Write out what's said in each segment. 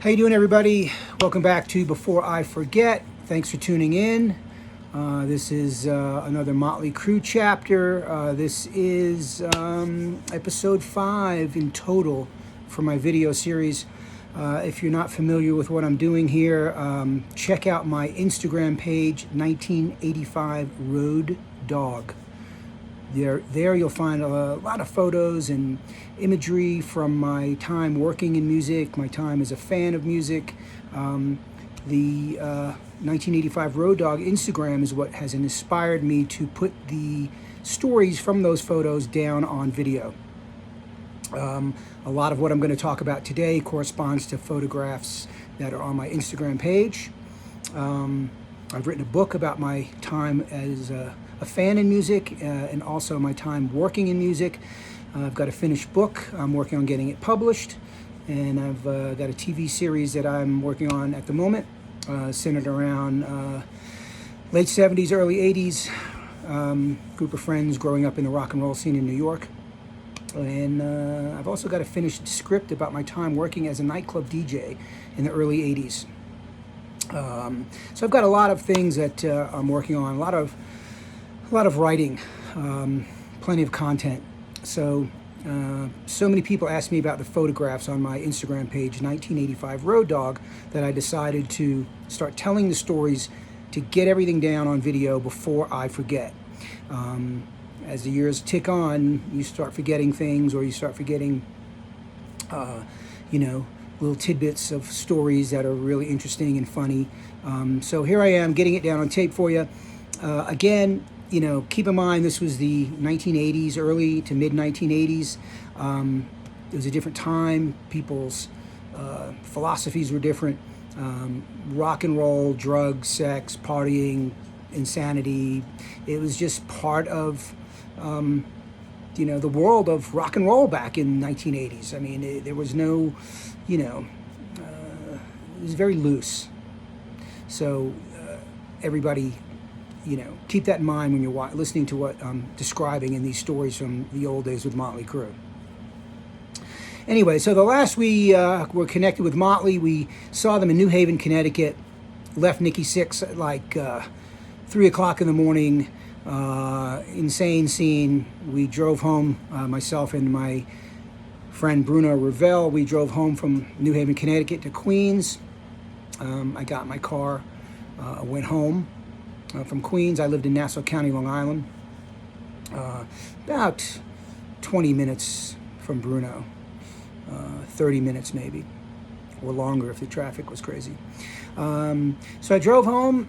How you doing, everybody? Welcome back to Before I Forget. Thanks for tuning in. This is another Motley Crue chapter. This is episode 5 in total for my video series. If you're not familiar with what I'm doing here, check out my Instagram page, 1985 Road Dog. There you'll find a lot of photos and imagery from my time working in music, my time as a fan of music. The 1985 Road Dog Instagram is what has inspired me to put the stories from those photos down on video. A lot of what I'm going to talk about today corresponds to photographs that are on my Instagram page. I've written a book about my time as a fan in music and also my time working in music. I've got a finished book. I'm working on getting it published, and I've got a TV series that I'm working on at the moment, centered around late 70s, early 80s, group of friends growing up in the rock and roll scene in New York. And I've also got a finished script about my time working as a nightclub DJ in the early 80s. So I've got a lot of things that I'm working on, a lot of writing, plenty of content. So many people ask me about the photographs on my Instagram page, 1985 Road Dog, that I decided to start telling the stories to get everything down on video before I forget. As the years tick on, you start forgetting things, or you start forgetting, little tidbits of stories that are really interesting and funny. So here I am getting it down on tape for you. Again, keep in mind this was the 1980s, early to mid 1980s. It was a different time. People's philosophies were different. Rock and roll, drugs, sex, partying, insanity. It was just part of the world of rock and roll back in 1980s. I mean, there was no, it was very loose. So everybody, keep that in mind when you're listening to what I'm describing in these stories from the old days with Motley Crue. Anyway, so the last we were connected with Motley, we saw them in New Haven, Connecticut, left Nikki Sixx at like 3 o'clock in the morning. Insane scene. We drove home, myself and my friend Bruno Ravel. We drove home from New Haven, Connecticut to Queens. I got in my car, went home from Queens. I lived in Nassau County, Long Island, about 20 minutes from Bruno, 30 minutes maybe, or longer if the traffic was crazy. So I drove home,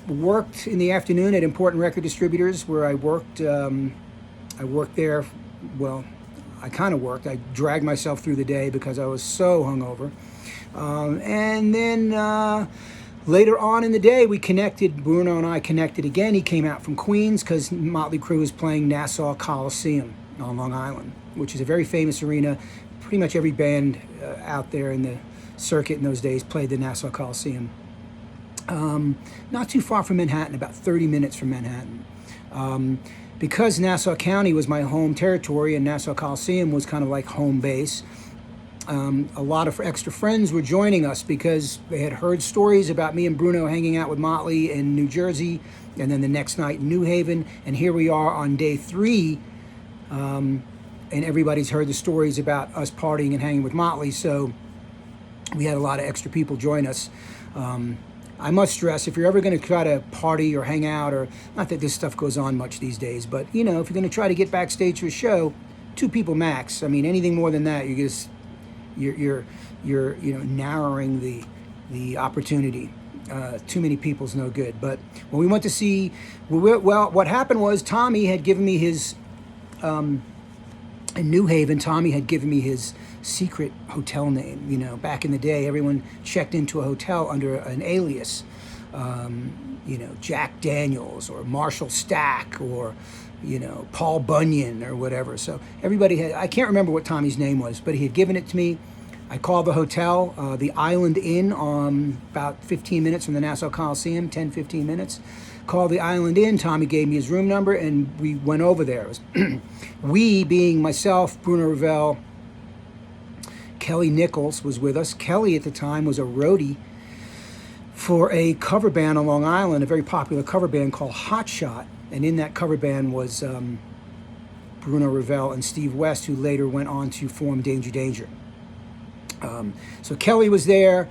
worked in the afternoon at Important Record Distributors, where I worked. I worked there. Well, I kind of worked. I dragged myself through the day because I was so hungover. And then later on in the day, we connected. Bruno and I connected again. He came out from Queens because Motley Crue was playing Nassau Coliseum on Long Island, which is a very famous arena. Pretty much every band out there in the circuit in those days played the Nassau Coliseum. Not too far from Manhattan, about 30 minutes from Manhattan. Because Nassau County was my home territory and Nassau Coliseum was kind of like home base, a lot of extra friends were joining us because they had heard stories about me and Bruno hanging out with Motley in New Jersey, and then the next night in New Haven, and here we are on day 3, and everybody's heard the stories about us partying and hanging with Motley, so we had a lot of extra people join us. I must stress, if you're ever going to try to party or hang out, or not that this stuff goes on much these days, but if you're going to try to get backstage to a show, 2 people max. I mean, anything more than that, you're narrowing the opportunity. Too many people's no good. But when we went to see, what happened was Tommy had given me his in New Haven. Tommy had given me his secret hotel name. Back in the day, everyone checked into a hotel under an alias, Jack Daniels or Marshall Stack or, Paul Bunyan or whatever. So everybody had, I can't remember what Tommy's name was, but he had given it to me. I called the hotel, the Island Inn, about 15 minutes from the Nassau Coliseum, 10, 15 minutes. Called the Island Inn. Tommy gave me his room number, and we went over there. It was we being myself, Bruno Ravel, Kelly Nichols was with us. Kelly at the time was a roadie for a cover band on Long Island, a very popular cover band called Hot Shot. And in that cover band was Bruno Ravel and Steve West, who later went on to form Danger Danger. So Kelly was there,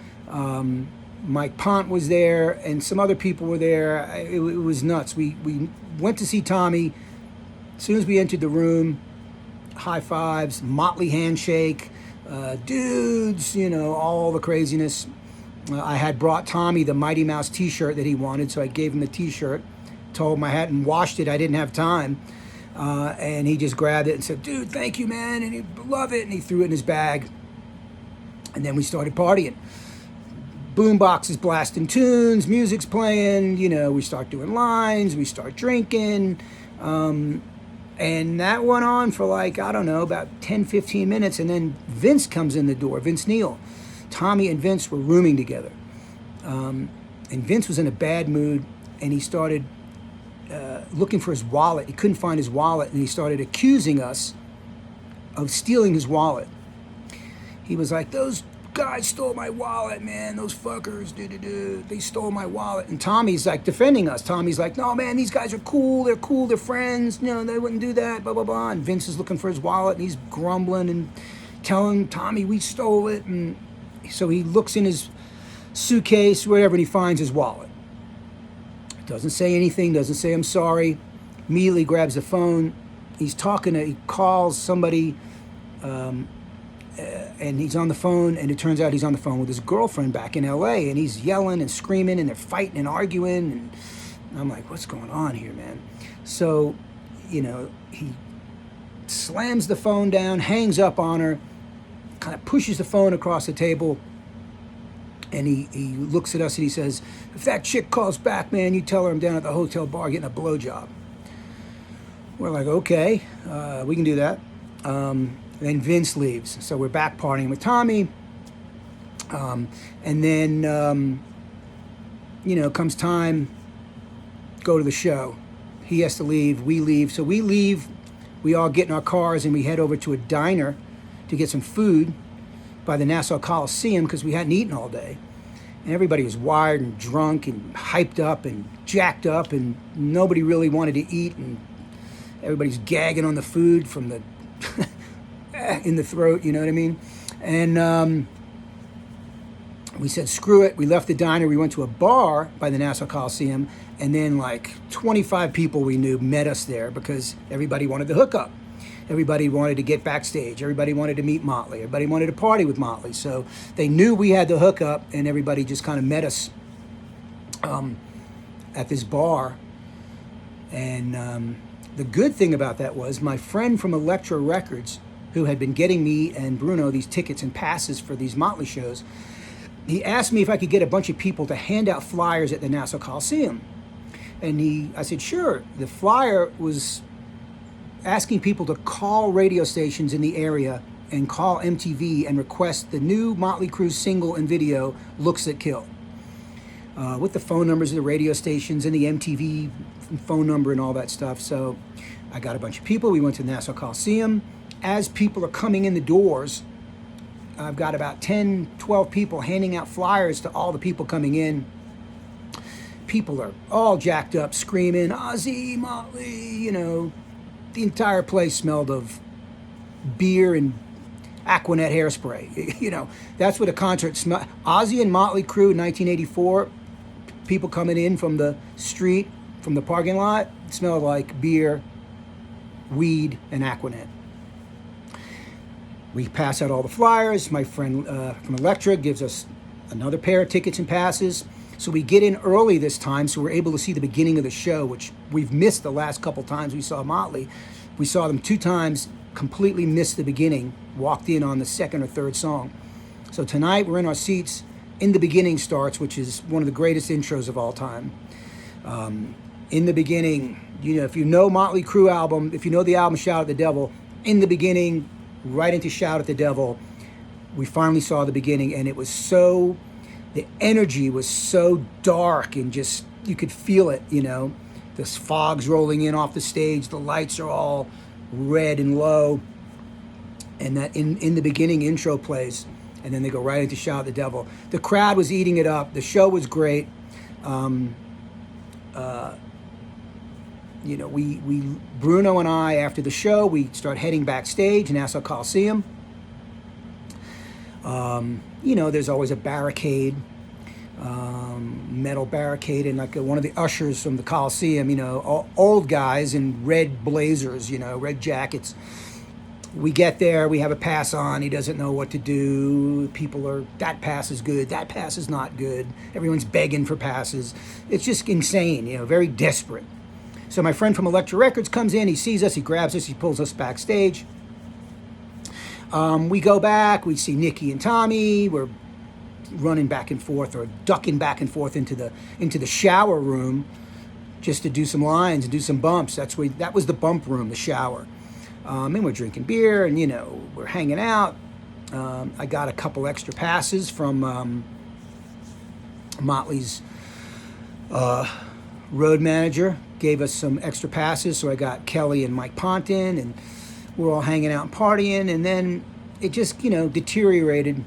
Mike Pont was there, and some other people were there. It was nuts. We went to see Tommy. As soon as we entered the room, high fives, Motley handshake, dudes, all the craziness. I had brought Tommy the Mighty Mouse t-shirt that he wanted, so I gave him the t-shirt, told him I hadn't washed it, I didn't have time, and he just grabbed it and said, dude, thank you, man, and he loved it, and he threw it in his bag. And then we started partying. Boombox is blasting tunes, music's playing, we start doing lines, we start drinking, and that went on for about 10, 15 minutes, and then Vince comes in the door, Vince Neil. Tommy and Vince were rooming together, and Vince was in a bad mood, and he started looking for his wallet. He couldn't find his wallet, and he started accusing us of stealing his wallet. He was like, those guys stole my wallet, man, those fuckers, they stole my wallet. And Tommy's like defending us. Tommy's like, no, man, these guys are cool, they're friends, they wouldn't do that, blah, blah, blah. And Vince is looking for his wallet, and he's grumbling and telling Tommy we stole it. And so he looks in his suitcase, whatever, and he finds his wallet. Doesn't say anything, doesn't say I'm sorry, immediately grabs the phone. He calls somebody, and he's on the phone, and it turns out he's on the phone with his girlfriend back in LA, and he's yelling and screaming, and they're fighting and arguing, and I'm like, what's going on here, man? So, he slams the phone down, hangs up on her, kind of pushes the phone across the table, and he looks at us and he says, if that chick calls back, man, you tell her I'm down at the hotel bar getting a blowjob. We're like, okay, we can do that. Then Vince leaves, so we're back partying with Tommy, and then comes time, go to the show. He has to leave, we leave, so we leave, we all get in our cars and we head over to a diner to get some food by the Nassau Coliseum because we hadn't eaten all day, and everybody was wired and drunk and hyped up and jacked up, and nobody really wanted to eat, and everybody's gagging on the food from the in the throat, you know what I mean? And we said, screw it. We left the diner. We went to a bar by the Nassau Coliseum, and then 25 people we knew met us there because everybody wanted to hook up. Everybody wanted to get backstage. Everybody wanted to meet Motley. Everybody wanted to party with Motley. So they knew we had the hookup, and everybody just kind of met us at this bar. And the good thing about that was my friend from Elektra Records, who had been getting me and Bruno these tickets and passes for these Motley shows, he asked me if I could get a bunch of people to hand out flyers at the Nassau Coliseum. And I said, sure. The flyer was asking people to call radio stations in the area and call MTV and request the new Motley Crue single and video, Looks That Kill, with the phone numbers of the radio stations and the MTV phone number and all that stuff. So I got a bunch of people. We went to the Nassau Coliseum. As people are coming in the doors, I've got about 10, 12 people handing out flyers to all the people coming in. People are all jacked up, screaming, Ozzy, Motley, The entire place smelled of beer and Aquanet hairspray. That's what a concert smelled. Ozzy and Motley Crue in 1984, people coming in from the street, from the parking lot, smelled like beer, weed, and Aquanet. We pass out all the flyers. My friend from Elektra gives us another pair of tickets and passes. So we get in early this time, so we're able to see the beginning of the show, which we've missed the last couple times we saw Motley. We saw them 2 times, completely missed the beginning, walked in on the second or third song. So tonight we're in our seats. In the Beginning starts, which is one of the greatest intros of all time. In the Beginning, if you know Motley Crue album, if you know the album Shout at the Devil, In the Beginning, right into Shout at the Devil, we finally saw the beginning, and it was the energy was so dark, and just, you could feel it, this fog's rolling in off the stage, the lights are all red and low, and that in the beginning intro plays, and then they go right into Shout at the Devil. The crowd was eating it up. The show was great. You know, we Bruno and I, after the show, we start heading backstage, Nassau Coliseum. You know, there's always a barricade, metal barricade, and like one of the ushers from the Coliseum, you know, old guys in red blazers, you know, red jackets. We get there, we have a pass on, he doesn't know what to do. People are, that pass is good, that pass is not good. Everyone's begging for passes. It's just insane, you know, very desperate. So my friend from Elektra Records comes in, he sees us, he grabs us, he pulls us backstage. We go back, we see Nikki and Tommy, we're running back and forth or ducking back and forth into the shower room just to do some lines and do some bumps. That was the bump room, the shower. And we're drinking beer and, you know, we're hanging out. I got a couple extra passes from Motley's road manager, gave us some extra passes. So I got Kelly and Mike Ponton, and we're all hanging out and partying. And then it just, you know, deteriorated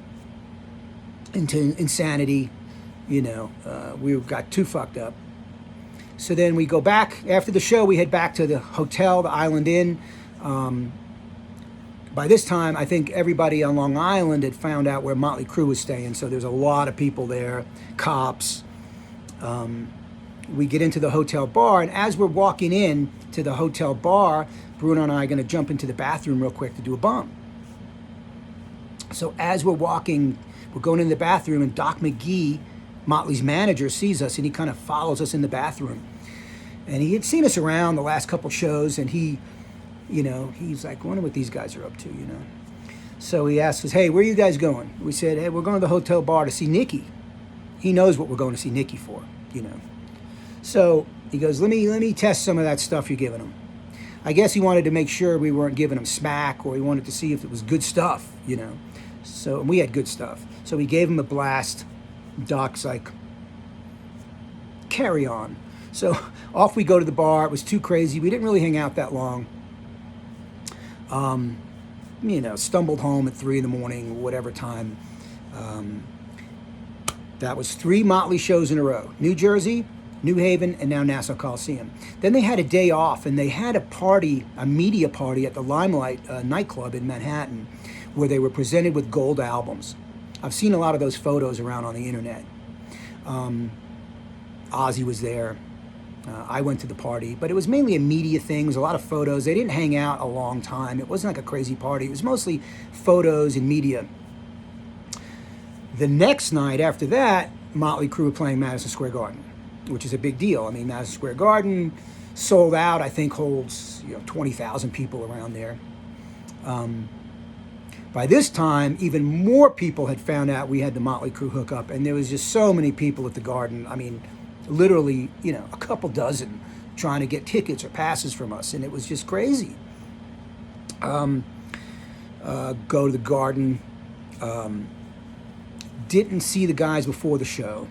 into insanity. You know, we got too fucked up. So then we go back after the show. We head back to the hotel, the Island Inn. By this time, I think everybody on Long Island had found out where Motley Crue was staying, so there's a lot of people there, cops. We get into the hotel bar, and as we're walking in to the hotel bar, Bruno and I are going to jump into the bathroom real quick to do a bump. So as we're walking, we're going in the bathroom, and Doc McGee, Motley's manager, sees us, and he kind of follows us in the bathroom. And he had seen us around the last couple shows, and he, you know, he's like, I wonder what these guys are up to, you know. So he asked us, hey, where are you guys going? We said, hey, we're going to the hotel bar to see Nikki. He knows what we're going to see Nikki for, you know. So he goes, let me test some of that stuff you're giving him. I guess he wanted to make sure we weren't giving him smack, or he wanted to see if it was good stuff, you know. So we had good stuff. So we gave him a blast. Doc's like, carry on. So off we go to the bar. It was too crazy. We didn't really hang out that long. You know, stumbled home at 3 a.m, whatever time. That was 3 Motley shows in a row. New Jersey, New Haven, and now Nassau Coliseum. Then they had a day off, and they had a party, a media party at the Limelight nightclub in Manhattan, where they were presented with gold albums. I've seen a lot of those photos around on the internet. Ozzy was there. I went to the party, but it was mainly a media thing. It was a lot of photos. They didn't hang out a long time. It wasn't like a crazy party. It was mostly photos and media. The next night after that, Motley Crue were playing Madison Square Garden, which is a big deal. I mean, Madison Square Garden sold out, I think holds, you know, 20,000 people around there. By this time, even more people had found out we had the Motley Crue hookup, and there was just so many people at the Garden. I mean, literally, you know, a couple dozen trying to get tickets or passes from us, and it was just crazy. Go to the Garden. Didn't see the guys before the show.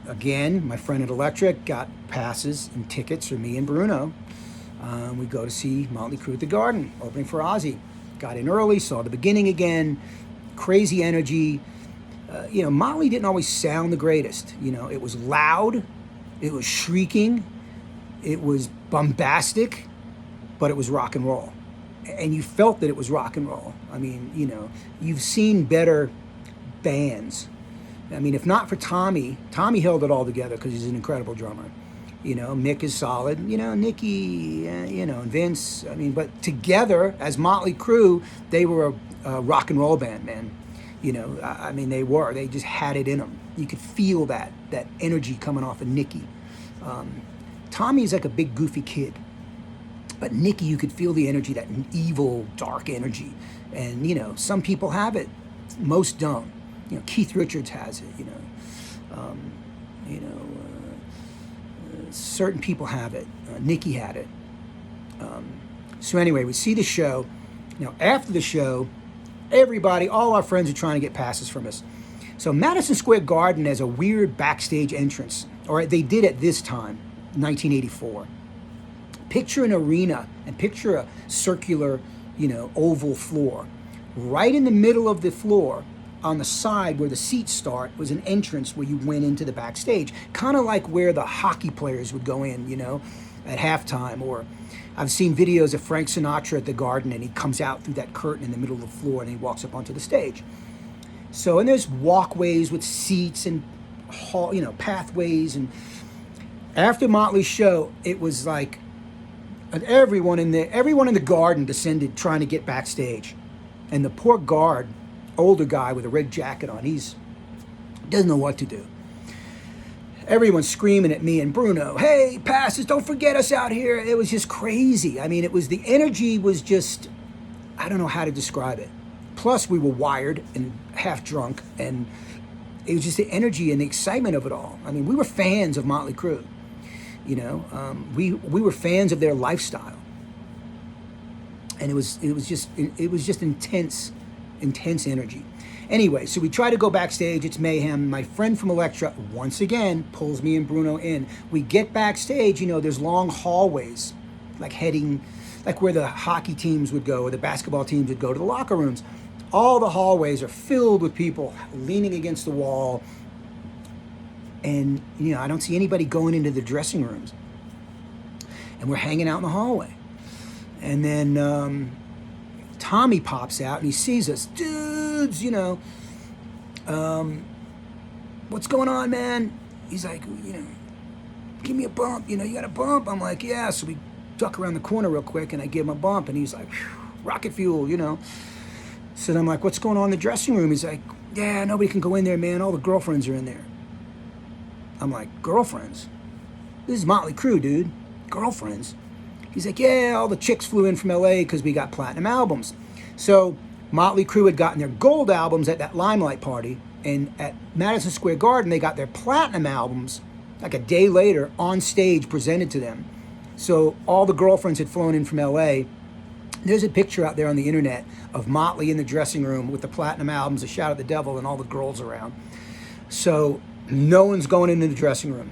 Again, my friend at Electric got passes and tickets for me and Bruno. We go to see Motley Crue at the Garden, opening for Ozzy. Got in early, saw the beginning again. Crazy energy. You know, Motley didn't always sound the greatest. You know, it was loud, it was shrieking, it was bombastic, but it was rock and roll. And you felt that it was rock and roll. I mean, you know, you've seen better bands. I mean, if not for Tommy held it all together because he's an incredible drummer. You know, Mick is solid. You know, Nikki, you know, and Vince. I mean, but together as Motley Crue, they were a rock and roll band, man. You know, I mean, they just had it in them. You could feel that energy coming off of Nikki. Tommy's like a big goofy kid, but Nikki, you could feel the energy, that evil, dark energy. And, you know, some people have it, most don't. You know, Keith Richards has it, you know. Certain people have it. Nikki had it. So anyway, we see the show. Now, after the show, everybody, all our friends are trying to get passes from us. So Madison Square Garden has a weird backstage entrance, or they did at this time, 1984. Picture an arena and picture a circular, oval floor. Right in the middle of the floor, on the side where the seats start, was an entrance where you went into the backstage. Kind of like where the hockey players would go in, at halftime. Or I've seen videos of Frank Sinatra at the Garden, and he comes out through that curtain in the middle of the floor and he walks up onto the stage. So, and there's walkways with seats and pathways. And after Motley's show, it was like everyone in the Garden descended trying to get backstage. And the poor guard, older guy with a red jacket on, doesn't know what to do. Everyone's screaming at me and Bruno, "Hey, passes, don't forget us out here." It was just crazy. I mean, the energy was just, I don't know how to describe it. Plus, we were wired and half drunk, and it was just the energy and the excitement of it all. I mean, we were fans of Motley Crue. We were fans of their lifestyle, and it was just intense energy. Anyway, so we try to go backstage. It's mayhem. My friend from Elektra once again pulls me and Bruno in. We get backstage. There's long hallways, like where the hockey teams would go or the basketball teams would go to the locker rooms. All the hallways are filled with people leaning against the wall. And, I don't see anybody going into the dressing rooms. And we're hanging out in the hallway. And then Tommy pops out and he sees us. "Dudes, what's going on, man?" He's like, "Give me a bump. You got a bump?" I'm like, "Yeah." So we duck around the corner real quick and I give him a bump. And he's like, "Rocket fuel, So then I'm like, "What's going on in the dressing room?" He's like, "Yeah, nobody can go in there, man. All the girlfriends are in there." I'm like, "Girlfriends? This is Motley Crue, dude. Girlfriends?" He's like, "Yeah, all the chicks flew in from LA because we got platinum albums." So Motley Crue had gotten their gold albums at that Limelight party, and at Madison Square Garden, they got their platinum albums like a day later on stage presented to them. So all the girlfriends had flown in from LA. There's a picture out there on the internet of Motley in the dressing room with the platinum albums, A Shout at the Devil, and all the girls around. So no one's going into the dressing room.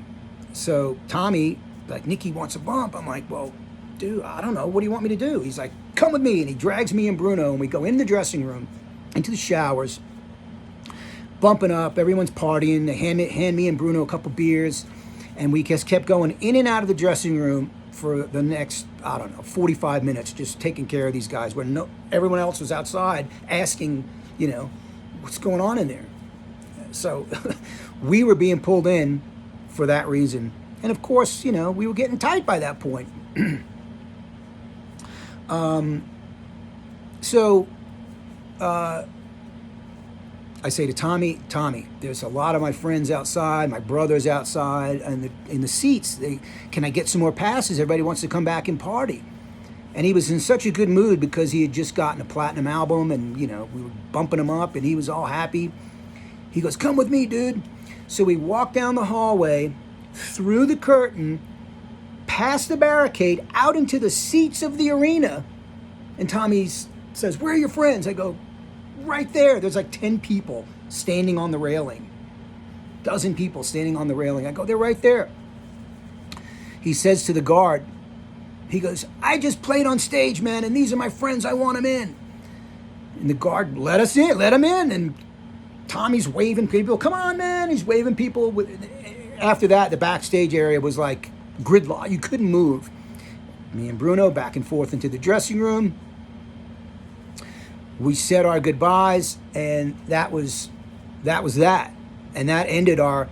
So Tommy, like, "Nikki wants a bump." I'm like, "Well, dude, I don't know. What do you want me to do?" He's like, "Come with me." And he drags me and Bruno, and we go in the dressing room, into the showers, bumping up. Everyone's partying. They hand me and Bruno a couple beers. And we just kept going in and out of the dressing room for the next, 45 minutes, just taking care of these guys. When everyone else was outside asking, what's going on in there? So we were being pulled in for that reason. And of course, we were getting tight by that point. I say to Tommy, "There's a lot of my friends outside, my brother's outside, and in the seats. Can I get some more passes? Everybody wants to come back and party." And he was in such a good mood because he had just gotten a platinum album, and we were bumping him up, and he was all happy. He goes, "Come with me, dude." So we walk down the hallway, through the curtain, past the barricade, out into the seats of the arena. And Tommy says, "Where are your friends?" I go, "Right there." There's like 10 people standing on the railing. Dozen people standing on the railing. I go, "They're right there." He says to the guard, he goes, "I just played on stage, man, and these are my friends. I want them in." And the guard let us in, let him in. And Tommy's waving people. "Come on, man." He's waving people. After that, the backstage area was like gridlock. You couldn't move. Me and Bruno back and forth into the dressing room. We said our goodbyes, and that was that. And that ended our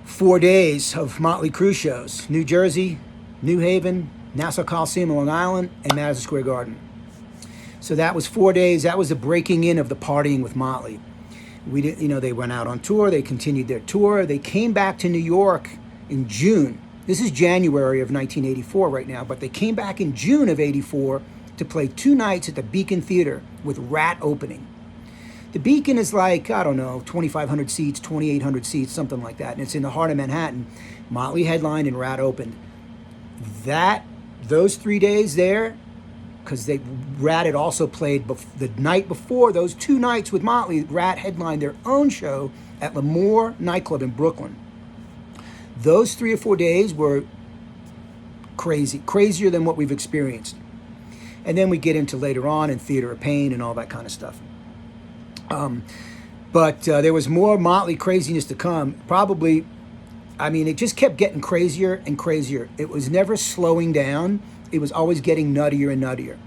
4 days of Motley Crue shows. New Jersey, New Haven, Nassau Coliseum on Long Island, and Madison Square Garden. So that was 4 days. That was the breaking in of the partying with Motley. We didn't, they went out on tour. They continued their tour. They came back to New York in June. This is January of 1984 right now, but they came back in June of 84 to play 2 nights at the Beacon Theater with Rat opening. The Beacon is like, 2,500 seats, 2,800 seats, something like that. And it's in the heart of Manhattan. Motley headlined and Rat opened. Those 3 days there, because Rat had also played the night before, those 2 nights with Motley, Rat headlined their own show at L'Amour nightclub in Brooklyn. Those 3 or 4 days were crazy, crazier than what we've experienced. And then we get into later on in Theater of Pain and all that kind of stuff. But there was more Motley craziness to come. Probably, I mean, it just kept getting crazier and crazier. It was never slowing down. It was always getting nuttier and nuttier.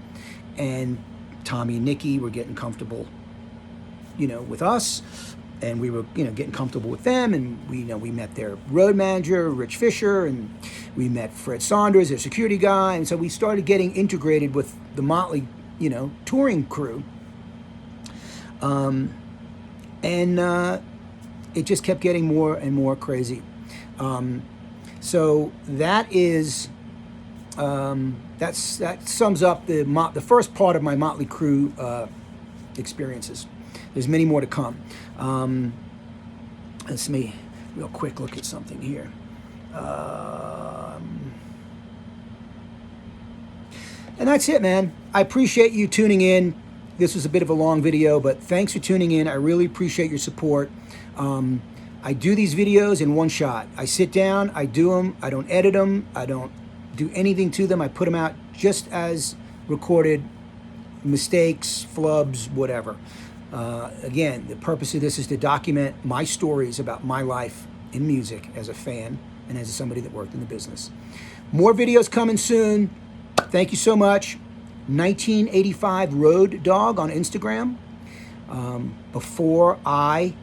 And Tommy and Nikki were getting comfortable, with us. And we were, getting comfortable with them. And we met their road manager, Rich Fisher, and we met Fred Saunders, their security guy. And so we started getting integrated with the Motley, touring crew. And it just kept getting more and more crazy. So that is, that sums up the first part of my Motley Crue experiences. There's many more to come. Let's me real quick look at something here. And that's it, man. I appreciate you tuning in. This was a bit of a long video, but thanks for tuning in. I really appreciate your support. I do these videos in one shot. I sit down, I do them, I don't edit them, I don't do anything to them. I put them out just as recorded, mistakes, flubs, whatever. Again, the purpose of this is to document my stories about my life in music as a fan and as somebody that worked in the business. More videos coming soon. Thank you so much. 1985 Road Dog on Instagram. Before I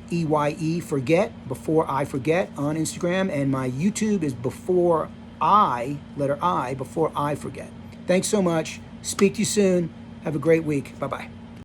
forget on Instagram, and my YouTube is before I forget. Thanks so much. Speak to you soon. Have a great week. Bye-bye.